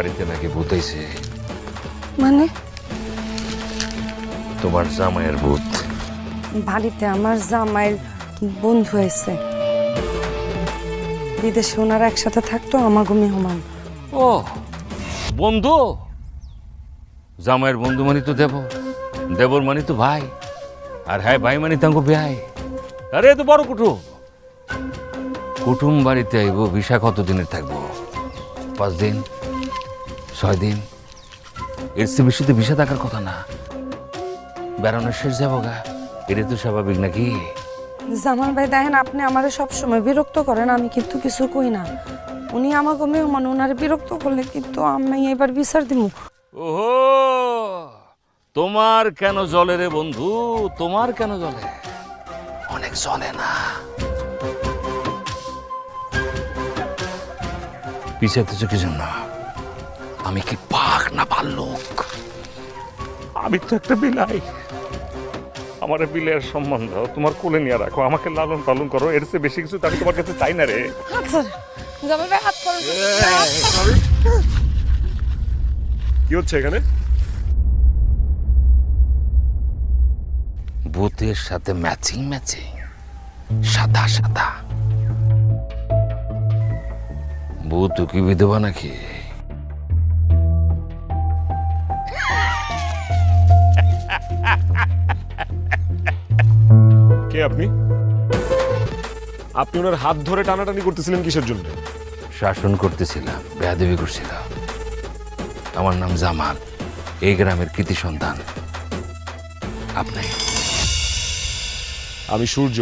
বাড়িতে নাকি ভূতাইছে। মানে তোমার জামাইয়ের ভূত। বাড়িতে আমার জামাইয়ের বন্ধু হয়েছে, বিদেশে ওনারা একসাথে থাকতো, আমাগো মেহমান। ও বন্ধু, জামাইয়ের বন্ধু মানি তো দেবর, দেবর মানি তো ভাই, আর হ্যাঁ ভাই মানি তাঙ্গো ভাই। আরে তো বড় কুটুম, কুটুম বাড়িতে আইব। ভিসা কত দিনের থাকবো? 5 দিন, 6 দিন, এর চেয়ে বেশি তো ভিসা থাকার কথা না। বেড়ানোর শেষ যাবো গা, এটা তো স্বাভাবিক নাকি? জামাল ভাই দেখেন, আপনি আমারে সবসময় বিরক্ত করেন, আমি কিন্তু কিছু কই না। উনি আমাকে মেহমান, ওনারে বিরক্ত করলে কিন্তু আমি এবার বিচার দিব। ওহো, তোমার কেন জলে রে বন্ধু, তোমার কেন জলে? অনেক জলে না। পিছাতেছো কি জন্য? আমি কি পাক না ভাল্লুক? আমি তো একটা বিলাই। আমার বিলের সম্মান দাও, তোমার কোলে নিয়ে রাখো, আমাকে লালন পালন করো, এর চেয়ে বেশি কিছু তো আমি তোমার কাছে চাই না রে। আচ্ছা জামাল ভাই, হাত করুন। কি হচ্ছে এখানে? ভূতের সাথে ম্যাচিং ম্যাচিং, সাদা সাদা। ভূত কি বিধবা নাকি? কে আপনি? আপনি ওনার হাত ধরে টানাটানি করতেছিলেন কিসের জন্য? শাসন করতেছিলাম, বেয়াদবি করছিলাম। আমার নাম জামাল, এই গ্রামের কৃতি সন্তান। আপনি? আমি সূর্য।